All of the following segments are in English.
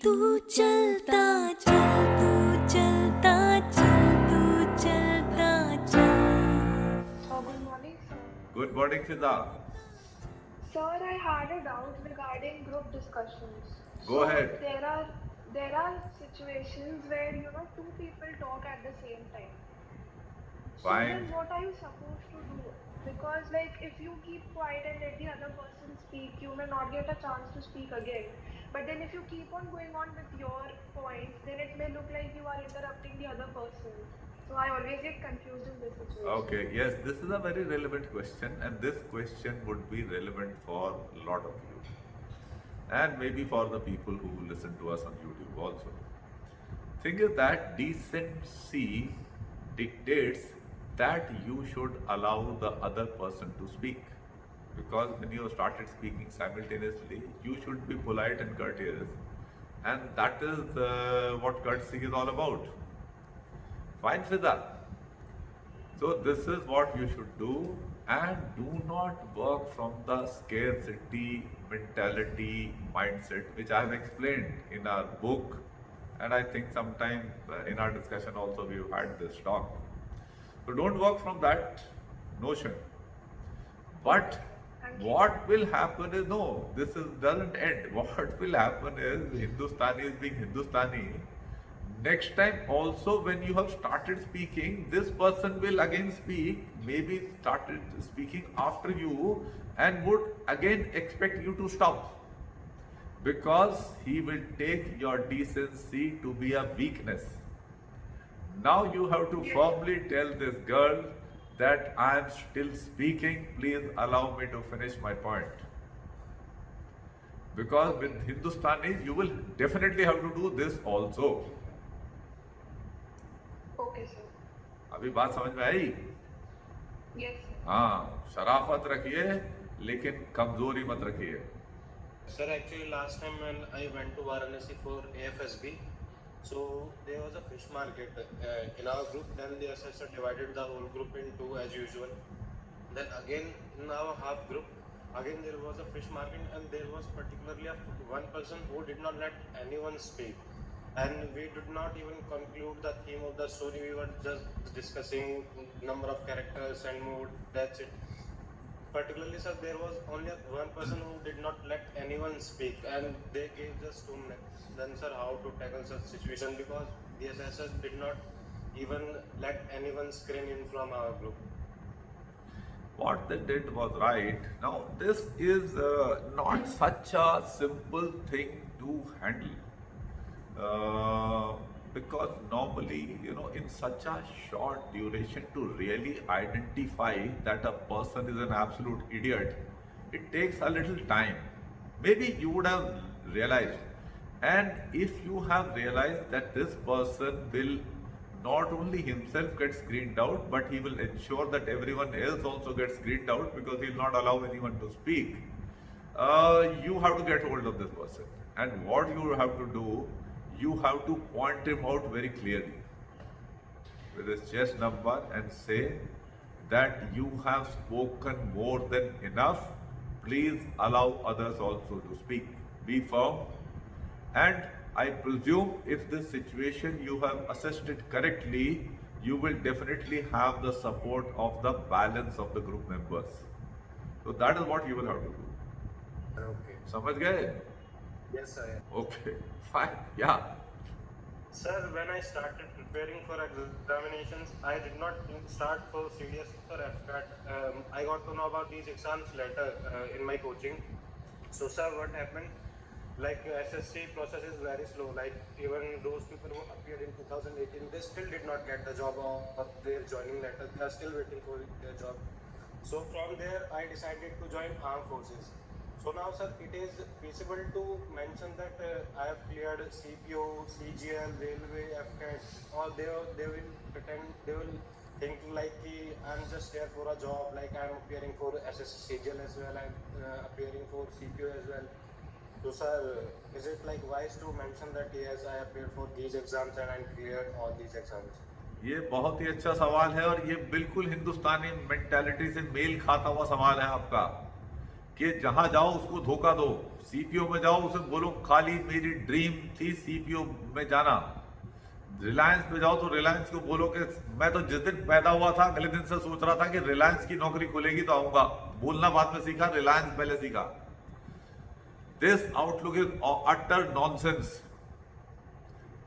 तू चलता चल, तू चलता चल, तू चलता चल. Good morning, sir. Good morning, Fiza. Sir, I had a doubt regarding group discussions. Go ahead. There are situations where two people talk at the same time. So Fine. then what are you supposed to do? Because if you keep quiet and let the other person speak, you may not get a chance to speak again. But then if you keep on going on with your points, then it may look like you are interrupting the other person. So I always get confused in this situation. Okay, yes, this is a very relevant question, and this question would be relevant for a lot of you, and maybe for the people who listen to us on YouTube also. Thing is that decency dictates that you should allow the other person to speak. Because when you started speaking simultaneously, you should be polite and courteous, and that is what courtesy is all about. Fine, Fiza. So this is what you should do, and do not work from the scarcity mentality mindset, which I have explained in our book, and I think sometime in our discussion also we've had this talk. So don't work from that notion. But what will happen is, no, doesn't end. What will happen is, Hindustani is being Hindustani. Next time also when you have started speaking, this person will again speak, maybe started speaking after you, and would again expect you to stop. Because he will take your decency to be a weakness. Now you have to firmly tell this girl that I am still speaking, please allow me to finish my point. Because with Hindustanis, you will definitely have to do this also. Okay, sir. अभी बात समझ में आई? Yes, sir. हाँ, शराफत रखिए, लेकिन कमजोरी मत रखिए. Sir, actually last time when I went to Varanasi for AFSB, so there was a fish market in our group. Then the assessor divided the whole group in two as usual. Then again in our half group, again there was a fish market, and there was particularly one person who did not let anyone speak. And we did not even conclude the theme of the story. We were just discussing number of characters and mood. That's it. Particularly, sir, there was only one person who did not let anyone speak, and they gave just 2 minutes. Then, sir, how to tackle such situation? Because the assessors did not even let anyone screen in from our group. What they did was right. Now, this is not such a simple thing to handle. Because normally, in such a short duration to really identify that a person is an absolute idiot, it takes a little time. Maybe you would have realized. And if you have realized that this person will not only himself get screened out, but he will ensure that everyone else also gets screened out, because he will not allow anyone to speak, you have to get hold of this person. And what you have to do, you have to point him out very clearly with his chest number and say that you have spoken more than enough. Please allow others also to speak. Be firm. And I presume if this situation you have assessed it correctly, you will definitely have the support of the balance of the group members. So that is what you will have to do. Okay. समझ गए? Yes, sir. Okay, fine, yeah. Sir, when I started preparing for examinations, I did not start for serious for FCAT. I got to know about these exams later in my coaching. So, sir, what happened? Like SSC process is very slow. Like even those people who appeared in 2018, they still did not get the job or their joining letter. They are still waiting for their job. So from there, I decided to join armed forces. So now, sir, it is feasible to mention that I have cleared CPO, CGL, Railway, FCAT, or they will pretend, they will think like I'm just here for a job, like I'm appearing for CGL as well, I'm appearing for CPO as well. So, sir, is it like wise to mention that yes, I appeared for these exams and I cleared all these exams? ये बहुत ही अच्छा सवाल है, और ये बिल्कुल हिंदुस्तानी mentality से mail खाता हुआ सवाल है आपका, कि जहां जाओ उसको धोखा दो, सीपीओ में जाओ, उसे बोलो खाली मेरी ड्रीम थी सीपीओ में जाना। रिलायंस पे जाओ तो रिलायंस को बोलो कि मैं तो जिस दिन पैदा हुआ था अगले दिन से सोच रहा था कि रिलायंस की नौकरी खुलेगी तो आऊंगा। बोलना बाद में सीखा, रिलायंस पहले सीखा। This outlook is utter nonsense,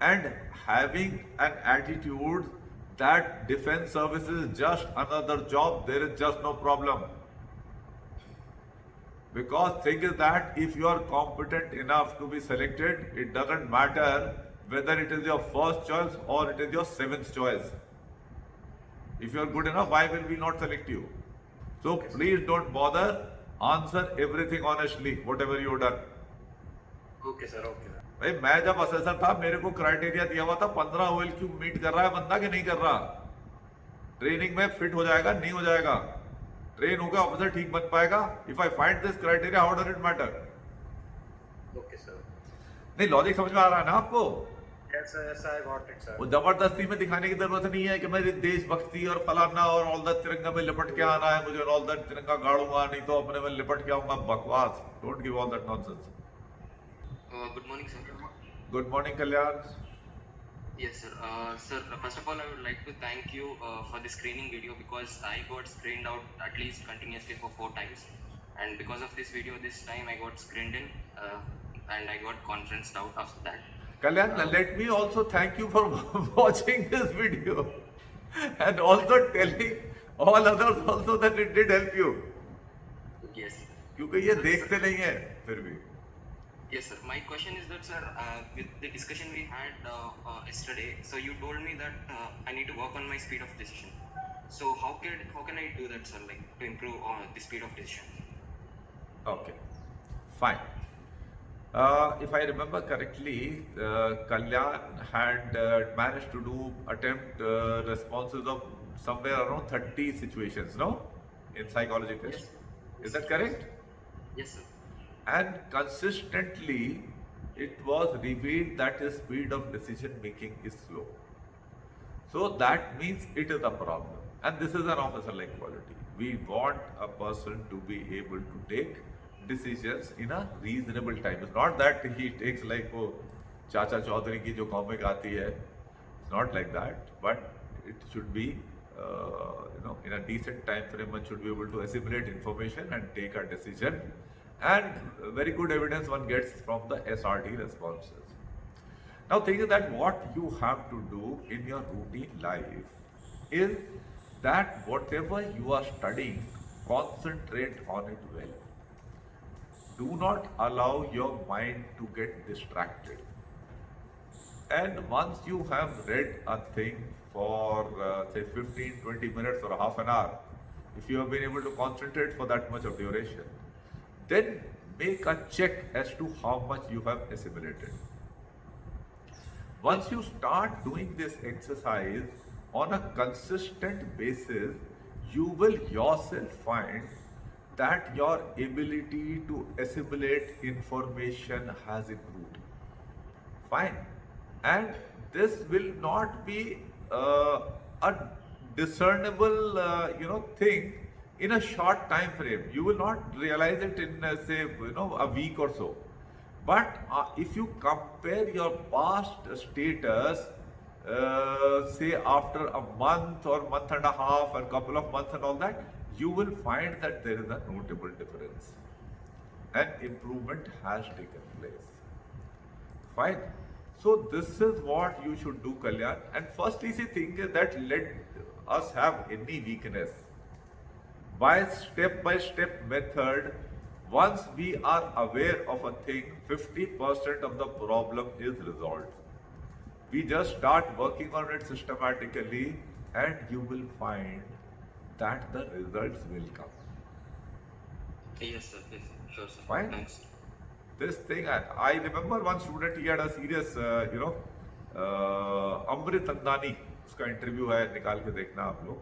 and having an attitude that defense service is just another job, there is just no problem. Because thing is that if you are competent enough to be selected, it doesn't matter whether it is your first choice or it is your seventh choice. If you are good enough, why will we not select you? So please don't bother. Answer everything honestly, whatever you have done. Okay, sir. Okay, sir. भाई मैं जब assessor था मेरे को criteria दिया हुआ था 15 OLQ meet कर रहा है बंदा कि नहीं कर रहा। ट्रेनिंग में फिट हो जाएगा नहीं हो जाएगा, ट्रेन होगा ऑफिसर ठीक बन पाएगा। If I find this criteria how does it matter? Okay, sir. नहीं, लॉजिक समझ में आ रहा है ना आपको? Yes, sir. Yes, I got it, sir. वो जबरदस्ती में दिखाने की जरूरत नहीं है कि मेरी देशभक्ति और फलाना और ऑल द तिरंगा में लिपट के आना है मुझे, ऑल द तिरंगा गाड़ूंगा नहीं तो अपने में लिपट के आऊंगा। बकवास। Don't give all that nonsense. Good morning, sir. Good morning Kalyan. Yes, sir. Sir, first of all, I would like to thank you for the screening video because I got screened out at least continuously for 4 times, and because of this video, this time I got screened in, and I got conferenced out after that. Kalyan, let me also thank you for watching this video and also telling all others also that it did help you. Yes. क्योंकि ये देखते नहीं है फिर भी। Yes, sir. My question is that, sir, with the discussion we had yesterday, so you told me that I need to work on my speed of decision. So how can I do that, sir? Like to improve the speed of decision? Okay, fine. If I remember correctly, Kalyan had managed to attempt responses of somewhere around 30 situations, no? In psychology test. Yes. Is that correct? Yes, sir. And consistently it was revealed that his speed of decision making is slow. So that means it is a problem, and this is an officer like quality. We want a person to be able to take decisions in a reasonable time. It's not that he takes like वो चाचा चौधरी की जो comic आती है, it's not like that, but it should be in a decent time frame. One should be able to assimilate information and take a decision, and very good evidence one gets from the SRT responses. Now think that what you have to do in your routine life is that whatever you are studying, concentrate on it well. Do not allow your mind to get distracted. And once you have read a thing for say 15-20 minutes or half an hour, if you have been able to concentrate for that much of duration, then make a check as to how much you have assimilated. Once you start doing this exercise on a consistent basis, you will yourself find that your ability to assimilate information has improved. Fine. And this will not be a discernible thing in a short time frame. You will not realize it in say a week or so. But if you compare your past status say after a month or month and a half or couple of months and all that, you will find that there is a notable difference and improvement has taken place. Fine. So this is what you should do, Kalyan. And first easy thing is that let us have any weakness. By step method, once we are aware of a thing, 50% of the problem is resolved. We just start working on it systematically and you will find that the results will come. Yes, sir. Yes, sure, sir. Fine. Thanks. This thing, I remember one student, he had a serious, Amrit Andani, उसका interview है, निकाल के देखना आप लोग.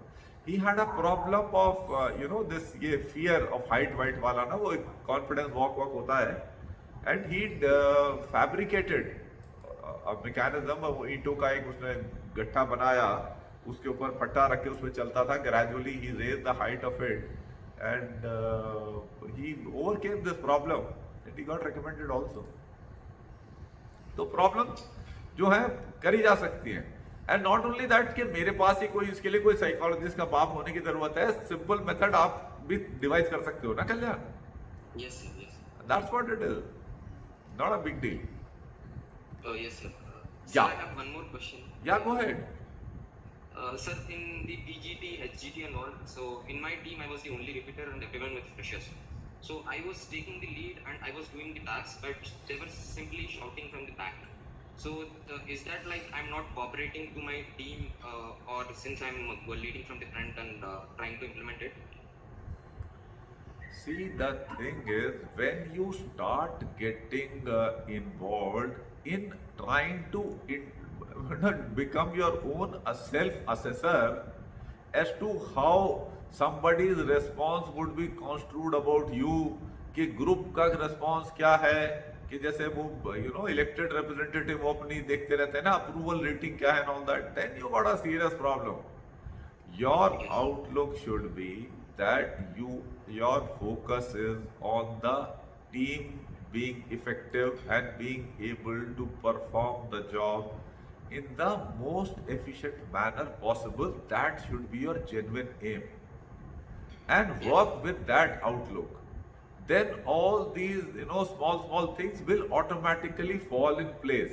He had a problem of, this ये fear of height वाला ना, वो confidence walk होता है, and he fabricated a mechanism, वो ईंटों का एक उसने गट्ठा बनाया, उसके ऊपर पट्टा रख के उसमें चलता था. Gradually he raised the height of it, and he overcame this problem. and he got recommended also. तो प्रॉब्लम जो है करी जा सकती है, एंड नॉट ओनली दैट कि मेरे पास ही कोई इसके लिए कोई साइकोलॉजिस्ट का बाप होने की जरूरत है, सिंपल मेथड आप भी डिवाइस कर सकते हो ना कल्याण. Yes, sir. Yes. That's what it is, not a big deal. Oh, yes, sir. Sir, Yeah. I have one more question. या गो head. Sir, in the PGT, HGT and all, so in my team I was the only repeater and everyone was freshers. So I was taking the lead and I was doing the tasks, but they were simply shouting from the back. So is that like I'm not cooperating to my team, or since I'm leading from the front and trying to implement it? See, the thing is, when you start getting involved in trying to become your own self-assessor as to how somebody's response would be construed about you, कि group का response क्या है, कि जैसे वो elected representative वो अपनी देखते रहते हैं ना, अप्रूवल रेटिंग क्या है and all that, then you got a serious problem. Your outlook should be that your focus is on the team being effective and being able to perform the job in the most efficient manner possible. That should be your genuine aim, and work with that outlook. Then all these small things will automatically fall in place.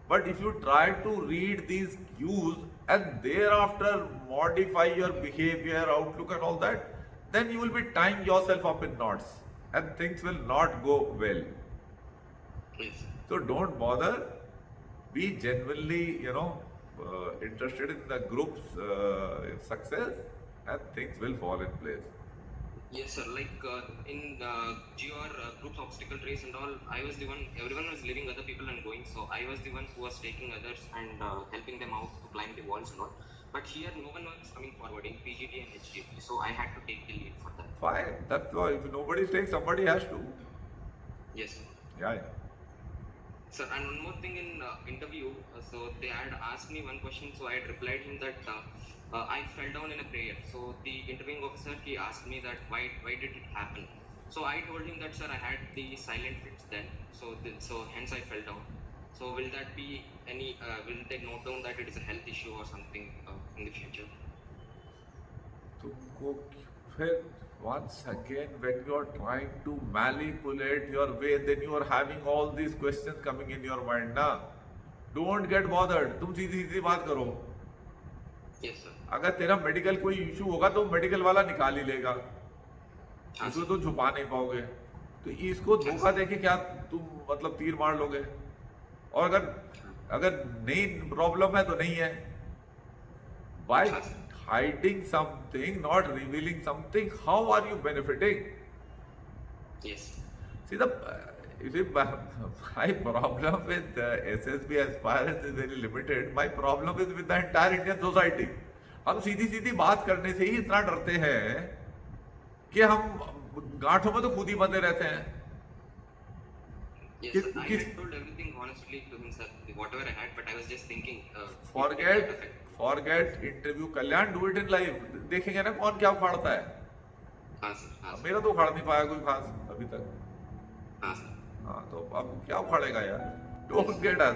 But if you try to read these cues and thereafter modify your behavior, outlook and all that, then you will be tying yourself up in knots and things will not go well. Yes. So don't bother. Be genuinely, interested in the group's success, and things will fall in place. Yes, sir. Like in GR groups obstacle race and all, I was the one. Everyone was leaving other people and going, so I was the one who was taking others and helping them out to climb the walls and all. But here, no one was coming forward in PGT and HGT, so I had to take the lead for that. Fine. That's why if nobody takes, somebody has to. Yes, sir. Yeah. Sir, and one more thing in interview, so they had asked me one question, so I had replied him that I fell down in a prayer. So the interviewing officer, he asked me that why did it happen? So I told him that, sir, I had the silent fits then, so hence I fell down. So will that be any? Will they note down that it is a health issue or something in the future? तुमको फिर once again, when you are trying to manipulate your way, then you are having all these questions coming in your mind. ना, don't get bothered. तुम सीधी सीधी बात करो. Yes, sir. अगर तेरा medical कोई issue होगा तो मेडिकल वाला निकाल ही लेगा, इसको तो छुपा नहीं पाओगे. तो इसको धोखा देके क्या तुम मतलब तीर मार लोगे? और अगर नहीं प्रॉब्लम है तो नहीं है. By hiding something, not revealing something, how are you benefiting? Yes. See, my problem with SSB aspirants is very limited. My problem is with the entire Indian society. हम सीधी सीधी बात करने से ही इतना डरते हैं कि हम गांठों में तो खुद ही बंधे रहते हैं. Yes, sir. I had told everything honestly to him, sir. Whatever I had, but I was just thinking. Forget interview. Kalyan, do it in live. देखेंगे ना कौन क्या उखाड़ता है. हाँ सर, हाँ सर. मेरा तो उखाड़ नहीं पाया कोई खास अभी तक. हाँ सर. हाँ, तो अब क्या उखाड़ेगा यार. Don't get as